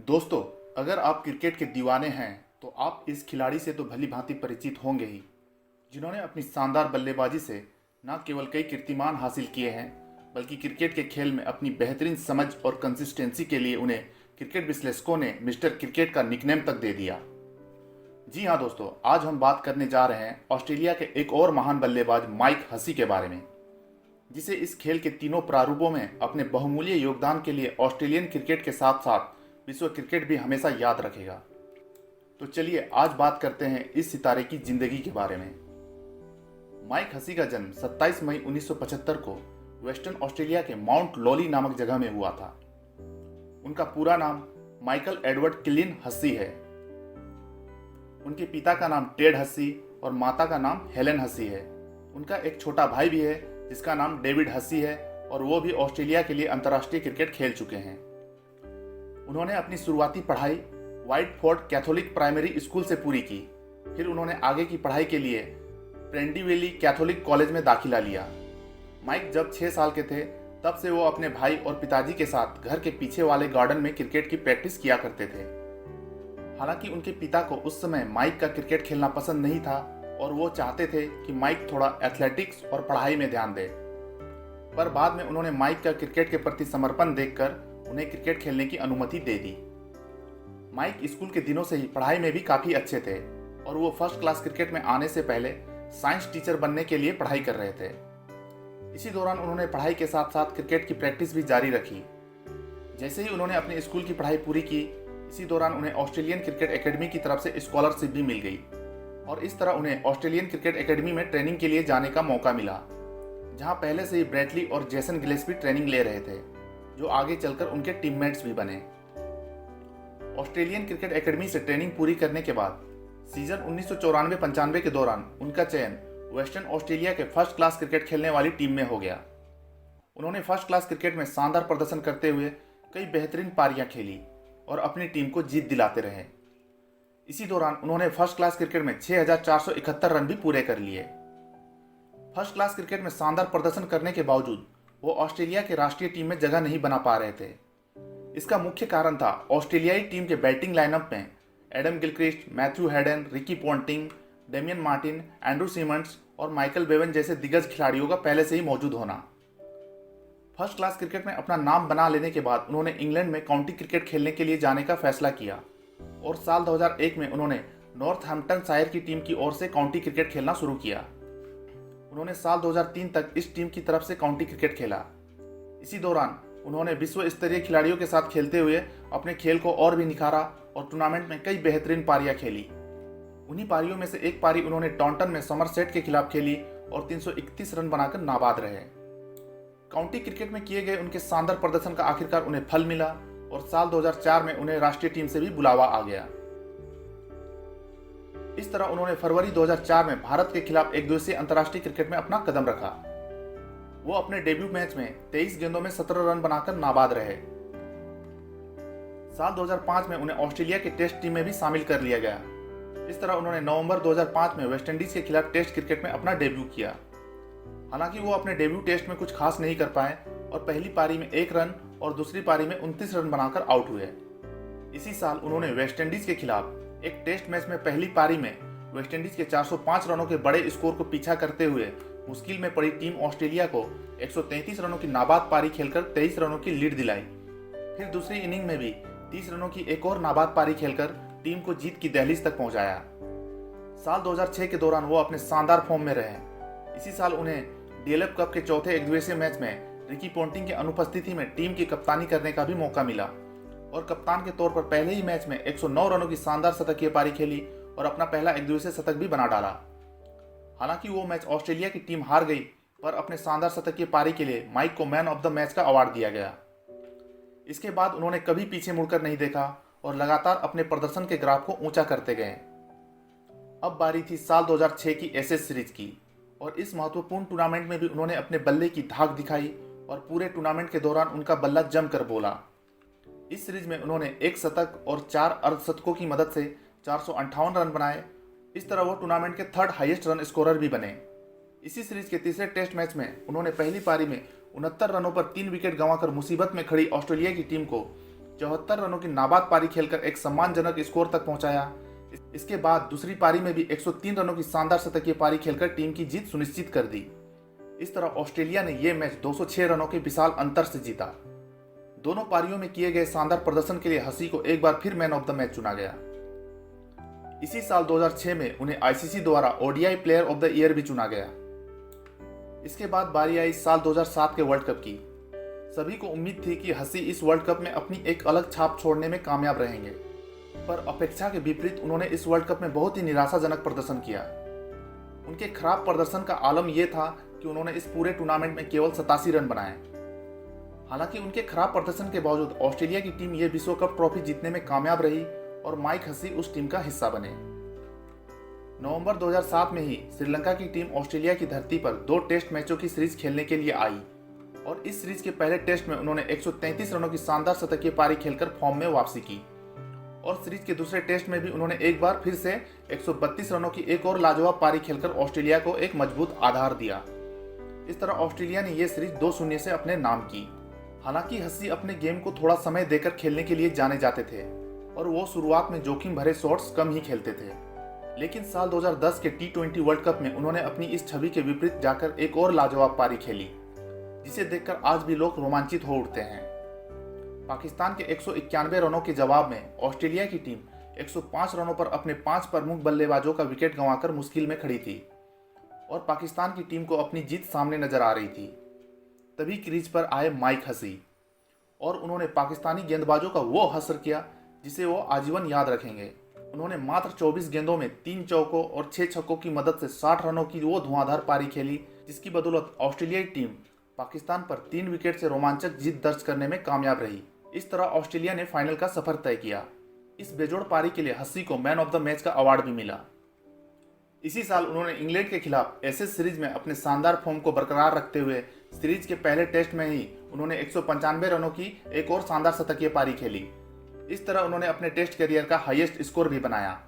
दोस्तों, अगर आप क्रिकेट के दीवाने हैं तो आप इस खिलाड़ी से तो भली भांति परिचित होंगे ही, जिन्होंने अपनी शानदार बल्लेबाजी से न केवल कई कीर्तिमान हासिल किए हैं, बल्कि क्रिकेट के खेल में अपनी बेहतरीन समझ और कंसिस्टेंसी के लिए उन्हें क्रिकेट विश्लेषकों ने मिस्टर क्रिकेट का निकनेम तक दे दिया। जी हाँ दोस्तों, आज हम बात करने जा रहे हैं ऑस्ट्रेलिया के एक और महान बल्लेबाज माइक हसी के बारे में, जिसे इस खेल के तीनों प्रारूपों में अपने बहुमूल्य योगदान के लिए ऑस्ट्रेलियन क्रिकेट के साथ साथ विश्व क्रिकेट भी हमेशा याद रखेगा। तो चलिए आज बात करते हैं इस सितारे की जिंदगी के बारे में। माइक हसी का जन्म 27 मई 1975 को वेस्टर्न ऑस्ट्रेलिया के माउंट लॉली नामक जगह में हुआ था। उनका पूरा नाम माइकल एडवर्ड किलिन हसी है। उनके पिता का नाम टेड हसी और माता का नाम हेलेन हसी है। उनका एक छोटा भाई भी है जिसका नाम डेविड हसी है और वो भी ऑस्ट्रेलिया के लिए अंतर्राष्ट्रीय क्रिकेट खेल चुके हैं। उन्होंने अपनी शुरुआती पढ़ाई व्हाइटफोर्ड कैथोलिक प्राइमरी स्कूल से पूरी की। फिर उन्होंने आगे की पढ़ाई के लिए प्रेंडीवेली कैथोलिक कॉलेज में दाखिला लिया। माइक जब 6 साल के थे तब से वो अपने भाई और पिताजी के साथ घर के पीछे वाले गार्डन में क्रिकेट की प्रैक्टिस किया करते थे। हालांकि उनके पिता को उस समय माइक का क्रिकेट खेलना पसंद नहीं था और वो चाहते थे कि माइक थोड़ा एथलेटिक्स और पढ़ाई में ध्यान दे, पर बाद में उन्होंने माइक का क्रिकेट के प्रति समर्पण देखकर उन्हें क्रिकेट खेलने की अनुमति दे दी। माइक स्कूल के दिनों से ही पढ़ाई में भी काफ़ी अच्छे थे और वो फर्स्ट क्लास क्रिकेट में आने से पहले साइंस टीचर बनने के लिए पढ़ाई कर रहे थे। इसी दौरान उन्होंने पढ़ाई के साथ साथ क्रिकेट की प्रैक्टिस भी जारी रखी। जैसे ही उन्होंने अपने स्कूल की पढ़ाई पूरी की, इसी दौरान उन्हें ऑस्ट्रेलियन क्रिकेट एकेडमी की तरफ से स्कॉलरशिप भी मिल गई और इस तरह उन्हें ऑस्ट्रेलियन क्रिकेट एकेडमी में ट्रेनिंग के लिए जाने का मौका मिला, जहां पहले से ही ब्रैडली और जेसन गिलेस्पी ट्रेनिंग ले रहे थे, जो आगे चलकर उनके टीममेट्स भी बने। ऑस्ट्रेलियन क्रिकेट एकेडमी से ट्रेनिंग पूरी करने के बाद सीजन 1994-95 के दौरान उनका चयन वेस्टर्न ऑस्ट्रेलिया के फर्स्ट क्लास क्रिकेट खेलने वाली टीम में हो गया। उन्होंने फर्स्ट क्लास क्रिकेट में शानदार प्रदर्शन करते हुए कई बेहतरीन पारियां खेली और अपनी टीम को जीत दिलाते रहे। इसी दौरान उन्होंने फर्स्ट क्लास क्रिकेट में 6471 रन भी पूरे कर लिए। फर्स्ट क्लास क्रिकेट में शानदार प्रदर्शन करने के बावजूद वो ऑस्ट्रेलिया के राष्ट्रीय टीम में जगह नहीं बना पा रहे थे। इसका मुख्य कारण था ऑस्ट्रेलियाई टीम के बैटिंग लाइनअप में Adam Gilchrist, Matthew Hayden, Ricky Ponting, Damien Martyn, Andrew Symonds और माइकल बेवन जैसे दिग्गज खिलाड़ियों का पहले से ही मौजूद होना। फर्स्ट क्लास क्रिकेट में अपना नाम बना लेने के बाद उन्होंने इंग्लैंड में काउंटी क्रिकेट खेलने के लिए जाने का फैसला किया और साल 2001 में उन्होंने नॉर्थहैम्पटनशायर की टीम की ओर से काउंटी क्रिकेट खेलना शुरू किया। उन्होंने साल 2003 तक इस टीम की तरफ से काउंटी क्रिकेट खेला। इसी दौरान उन्होंने विश्व स्तरीय खिलाड़ियों के साथ खेलते हुए अपने खेल को और भी निखारा और टूर्नामेंट में कई बेहतरीन पारियां खेली। उन्हीं पारियों में से एक पारी उन्होंने टॉन्टन में समरसेट के खिलाफ खेली और 331 रन बनाकर नाबाद रहे। काउंटी क्रिकेट में किए गए उनके शानदार प्रदर्शन का आखिरकार उन्हें फल मिला और साल 2004 में उन्हें राष्ट्रीय टीम से भी बुलावा आ गया। इस तरह उन्होंने फरवरी 2004 में भारत के खिलाफ एक दिवसीय अंतर्राष्ट्रीय क्रिकेट में अपना कदम रखा। वो अपने डेब्यू मैच में 23 गेंदों में 17 रन बनाकर नाबाद रहे। साल 2005 में उन्हें ऑस्ट्रेलिया की टेस्ट टीम में भी शामिल कर लिया गया। इस तरह उन्होंने नवंबर 2005 में वेस्टइंडीज के खिलाफ टेस्ट क्रिकेट में अपना डेब्यू किया। हालांकि वो अपने डेब्यू टेस्ट में कुछ खास नहीं कर पाए और पहली पारी में 1 रन और दूसरी पारी में 29 रन बनाकर आउट हुए। इसी साल उन्होंने वेस्टइंडीज के खिलाफ एक टेस्ट मैच में पहली पारी में वेस्टइंडीज के 405 रनों के बड़े स्कोर को पीछा करते हुए मुश्किल में पड़ी टीम ऑस्ट्रेलिया को 133 रनों की नाबाद पारी खेलकर 23 रनों की लीड दिलाई। फिर दूसरी इनिंग में भी 30 रनों की एक और नाबाद पारी खेलकर टीम को जीत की दहलीज तक पहुंचाया। साल 2006 के दौरान वो अपने शानदार फॉर्म में रहे। इसी साल उन्हें डीएलएफ कप के चौथे एकदिवसीय मैच में रिकी पोंटिंग की अनुपस्थिति में टीम की कप्तानी करने का भी मौका मिला और कप्तान के तौर पर पहले ही मैच में 109 रनों की शानदार शतकीय पारी खेली और अपना पहला एकदिवसीय शतक भी बना डाला। हालांकि वो मैच ऑस्ट्रेलिया की टीम हार गई, पर अपने शानदार शतकीय पारी के लिए माइक को मैन ऑफ द मैच का अवार्ड दिया गया। इसके बाद उन्होंने कभी पीछे मुड़कर नहीं देखा और लगातार अपने प्रदर्शन के ग्राफ को ऊंचा करते गए। अब बारी थी साल 2006 की एशेज सीरीज की और इस महत्वपूर्ण टूर्नामेंट में भी उन्होंने अपने बल्ले की धाक दिखाई और पूरे टूर्नामेंट के दौरान उनका बल्ला जमकर बोला। इस सीरीज में उन्होंने 1 शतक और 4 अर्धशतकों की मदद से 458 रन बनाए। इस तरह वो टूर्नामेंट के थर्ड हाईएस्ट रन स्कोरर भी बने। इसी सीरीज के तीसरे टेस्ट मैच में उन्होंने पहली पारी में 69 रनों पर 3 विकेट गंवाकर मुसीबत में खड़ी ऑस्ट्रेलिया की टीम को 74 रनों की नाबाद पारी खेलकर एक सम्मानजनक स्कोर तक पहुंचाया। इसके बाद दूसरी पारी में भी 103 रनों की शानदार शतकीय पारी खेलकर टीम की जीत सुनिश्चित कर दी। इस तरह ऑस्ट्रेलिया ने यह मैच 206 रनों के विशाल अंतर से जीता। दोनों पारियों में किए गए शानदार प्रदर्शन के लिए हसी को एक बार फिर मैन ऑफ द मैच चुना गया। इसी साल 2006 में उन्हें आईसीसी द्वारा ODI player of the year भी चुना गया। इसके बाद बारी आई साल 2007 के वर्ल्ड कप की। सभी को उम्मीद थी कि हसी इस वर्ल्ड कप में अपनी एक अलग छाप छोड़ने में कामयाब रहेंगे, पर अपेक्षा के विपरीत उन्होंने इस वर्ल्ड कप में बहुत ही निराशाजनक प्रदर्शन किया। उनके खराब प्रदर्शन का आलम यह था कि उन्होंने इस पूरे टूर्नामेंट में केवल 87 रन बनाए। हालांकि उनके खराब प्रदर्शन के बावजूद ऑस्ट्रेलिया की टीम यह विश्व कप ट्रॉफी जीतने में कामयाब रही और माइक हसी उस टीम का हिस्सा बने। नवंबर 2007 में ही श्रीलंका की टीम ऑस्ट्रेलिया की धरती पर 2 टेस्ट मैचों की सीरीज खेलने के लिए आई और इस सीरीज के पहले टेस्ट में उन्होंने 133 रनों की शानदार शतकीय पारी खेलकर फॉर्म में वापसी की और सीरीज के दूसरे टेस्ट में भी उन्होंने एक बार फिर से 132 रनों की एक और लाजवाब पारी खेलकर ऑस्ट्रेलिया को एक मजबूत आधार दिया। इस तरह ऑस्ट्रेलिया ने यह सीरीज 2-0 से अपने नाम की। हालांकि हसी अपने गेम को थोड़ा समय देकर खेलने के लिए जाने जाते थे और वो शुरुआत में जोखिम भरे शॉट्स कम ही खेलते थे, लेकिन साल 2010 के T20 वर्ल्ड कप में उन्होंने अपनी इस छवि के विपरीत जाकर एक और लाजवाब पारी खेली, जिसे देखकर आज भी लोग रोमांचित हो उठते हैं। पाकिस्तान के 191 रनों के जवाब में ऑस्ट्रेलिया की टीम 105 रनों पर अपने 5 प्रमुख बल्लेबाजों का विकेट गंवाकर मुश्किल में खड़ी थी और पाकिस्तान की टीम को अपनी जीत सामने नजर आ रही थी। तभी क्रीज पर आए माइक हसी और उन्होंने पाकिस्तानी गेंदबाजों का वो हसर किया जिसे वो आजीवन याद रखेंगे। उन्होंने मात्र 24 गेंदों में 3 चौकों और 6 छक्कों की मदद से 60 रनों की वो धुआंधार पारी खेली, जिसकी बदौलत ऑस्ट्रेलियाई टीम पाकिस्तान पर 3 विकेट से रोमांचक जीत दर्ज करने में कामयाब रही। इस तरह ऑस्ट्रेलिया ने फाइनल का सफर तय किया। इस बेजोड़ पारी के लिए हसी को मैन ऑफ द मैच का अवार्ड भी मिला। इसी साल उन्होंने इंग्लैंड के खिलाफ एशेज सीरीज में अपने शानदार फॉर्म को बरकरार रखते हुए सीरीज के पहले टेस्ट में ही उन्होंने 195 रनों की एक और शानदार शतकीय पारी खेली। इस तरह उन्होंने अपने टेस्ट करियर का हाईएस्ट स्कोर भी बनाया।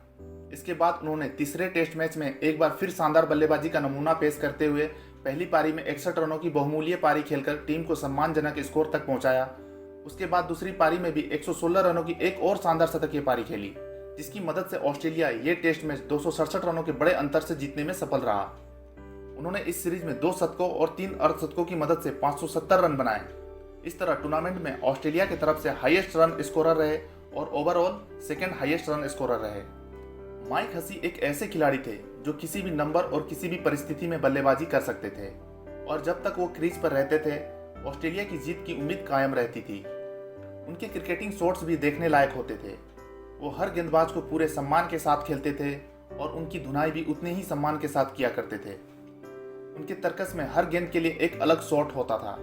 इसके बाद उन्होंने तीसरे टेस्ट मैच में एक बार फिर शानदार बल्लेबाजी का नमूना पेश करते हुए पहली पारी में 61 रनों की बहुमूल्य पारी खेलकर टीम को सम्मानजनक स्कोर तक पहुंचाया। उसके बाद दूसरी पारी में भी 116 रनों की एक और शानदार शतकीय पारी खेली, जिसकी मदद से ऑस्ट्रेलिया ये टेस्ट मैच 267 रनों के बड़े अंतर से जीतने में सफल रहा। उन्होंने इस सीरीज में 2 शतकों और 3 अर्धशतकों की मदद से 570 रन बनाए। इस तरह टूर्नामेंट में ऑस्ट्रेलिया की तरफ से हाईएस्ट रन स्कोरर रहे और overall second highest run scorer रहे। माइक हसी एक ऐसे खिलाड़ी थे जो किसी भी नंबर और किसी भी परिस्थिति में बल्लेबाजी कर सकते थे और जब तक वो क्रीज पर रहते थे ऑस्ट्रेलिया की जीत की उम्मीद कायम रहती थी। उनके क्रिकेटिंग शॉट्स भी देखने लायक होते थे। वो हर गेंदबाज को पूरे सम्मान के साथ खेलते थे और उनकी धुनाई भी उतने ही सम्मान के साथ किया करते थे। उनके तर्कस में हर गेंद के लिए एक अलग शॉट होता था।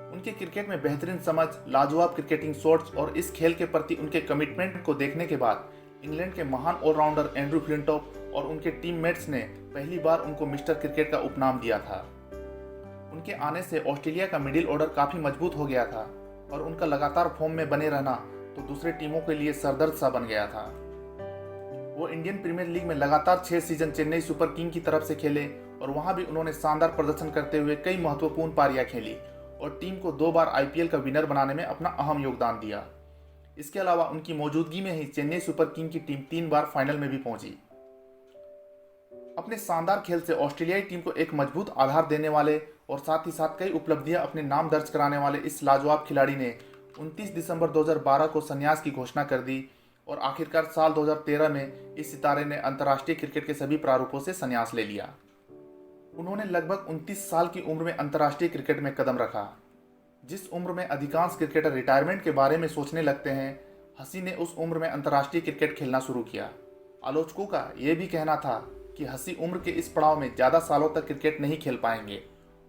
उनके क्रिकेट में बेहतरीन समझ, लाजवाब क्रिकेटिंग शॉट्स और इस खेल के प्रति उनके कमिटमेंट को देखने के बाद इंग्लैंड के महान ऑलराउंडर एंड्रू फ्लिंटॉफ और उनके टीममेट्स ने पहली बार उनको मिस्टर क्रिकेट का उपनाम दिया था। उनके आने से ऑस्ट्रेलिया का मिडिल ऑर्डर काफी मजबूत हो गया था और उनका लगातार फॉर्म में बने रहना तो दूसरे टीमों के लिए सरदर्द सा बन गया था। वो इंडियन प्रीमियर लीग में लगातार 6 सीजन चेन्नई सुपर किंग की तरफ से खेले और वहां भी उन्होंने शानदार प्रदर्शन करते हुए कई महत्वपूर्ण पारियां खेली और टीम को 2 बार आईपीएल का विनर बनाने में अपना अहम योगदान दिया। इसके अलावा उनकी मौजूदगी में ही चेन्नई सुपर किंग की टीम 3 बार फाइनल में भी पहुंची। अपने शानदार खेल से ऑस्ट्रेलियाई टीम को एक मजबूत आधार देने वाले और साथ ही साथ कई उपलब्धियां अपने नाम दर्ज कराने वाले इस लाजवाब खिलाड़ी ने 29 दिसंबर 2012 को संन्यास की घोषणा कर दी और आखिरकार साल 2013 में इस सितारे ने अंतर्राष्ट्रीय क्रिकेट के सभी प्रारूपों से संन्यास ले लिया। उन्होंने लगभग 29 साल की उम्र में अंतर्राष्ट्रीय क्रिकेट में कदम रखा। जिस उम्र में अधिकांश क्रिकेटर रिटायरमेंट के बारे में सोचने लगते हैं, हसी ने उस उम्र में अंतर्राष्ट्रीय क्रिकेट खेलना शुरू किया। आलोचकों का यह भी कहना था कि हसी उम्र के इस पड़ाव में ज़्यादा सालों तक क्रिकेट नहीं खेल पाएंगे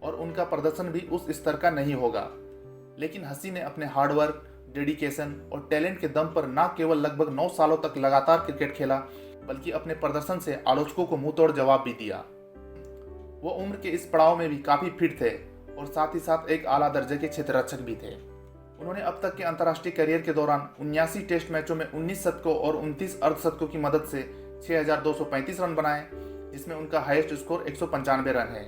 और उनका प्रदर्शन भी उस स्तर का नहीं होगा। लेकिन हसी ने अपने हार्डवर्क, डेडिकेशन और टैलेंट के दम पर न केवल लगभग 9 सालों तक लगातार क्रिकेट खेला, बल्कि अपने प्रदर्शन से आलोचकों को मुंह तोड़ जवाब भी दिया। वो उम्र के इस पड़ाव में भी काफ़ी फिट थे और साथ ही साथ एक आला दर्जे के क्षेत्ररक्षक भी थे। उन्होंने अब तक के अंतर्राष्ट्रीय करियर के दौरान 79 टेस्ट मैचों में 19 शतकों और 29 अर्धशतकों की मदद से 6235 रन बनाए, जिसमें उनका हाईएस्ट स्कोर 195 रन है।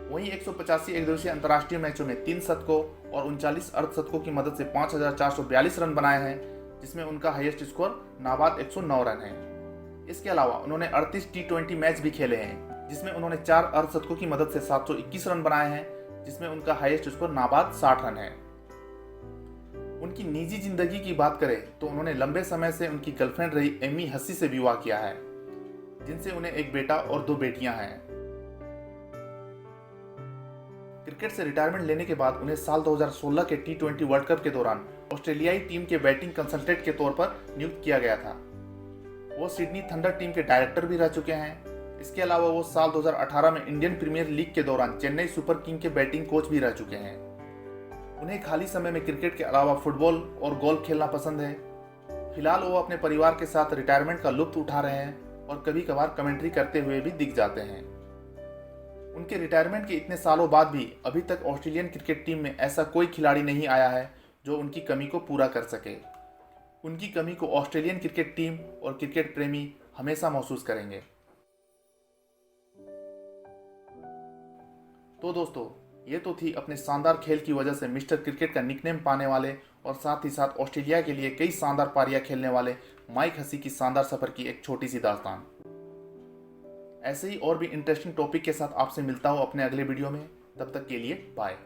वहीं 185 एकदिवसीय अंतर्राष्ट्रीय मैचों में 3 शतकों और 39 अर्धशतकों की मदद से 5,442 रन बनाए हैं, जिसमें उनका हाईएस्ट स्कोर नाबाद 109 रन है। इसके अलावा उन्होंने 38 T20 मैच भी खेले हैं, जिसमें उन्होंने 4 अर्धशतकों की मदद से 721 रन बनाए हैं, जिसमें उनका हाईएस्ट स्कोर नाबाद 60 रन है। उनकी निजी जिंदगी की बात करें तो उन्होंने लंबे समय से उनकी गर्लफ्रेंड रही एमी हसी से विवाह किया है, जिनसे उन्हें एक बेटा और 2 बेटियां हैं। क्रिकेट से रिटायरमेंट लेने के बाद उन्हें साल 2016 के T20 वर्ल्ड कप के दौरान ऑस्ट्रेलियाई टीम के बैटिंग कंसल्टेंट के तौर पर नियुक्त किया गया था। वो सिडनी थंडर टीम के डायरेक्टर भी रह चुके हैं। इसके अलावा वो साल 2018 में इंडियन प्रीमियर लीग के दौरान चेन्नई सुपर किंग के बैटिंग कोच भी रह चुके हैं। उन्हें खाली समय में क्रिकेट के अलावा फुटबॉल और गोल्फ खेलना पसंद है। फिलहाल वो अपने परिवार के साथ रिटायरमेंट का लुत्फ उठा रहे हैं और कभी कभार कमेंट्री करते हुए भी दिख जाते हैं। उनके रिटायरमेंट के इतने सालों बाद भी अभी तक ऑस्ट्रेलियन क्रिकेट टीम में ऐसा कोई खिलाड़ी नहीं आया है जो उनकी कमी को पूरा कर सके। उनकी कमी को ऑस्ट्रेलियन क्रिकेट टीम और क्रिकेट प्रेमी हमेशा महसूस करेंगे। तो दोस्तों, ये तो थी अपने शानदार खेल की वजह से मिस्टर क्रिकेट का निकनेम पाने वाले और साथ ही साथ ऑस्ट्रेलिया के लिए कई शानदार पारियां खेलने वाले माइक हसी की शानदार सफर की एक छोटी सी दास्तान। ऐसे ही और भी इंटरेस्टिंग टॉपिक के साथ आपसे मिलता हूं अपने अगले वीडियो में। तब तक के लिए बाय।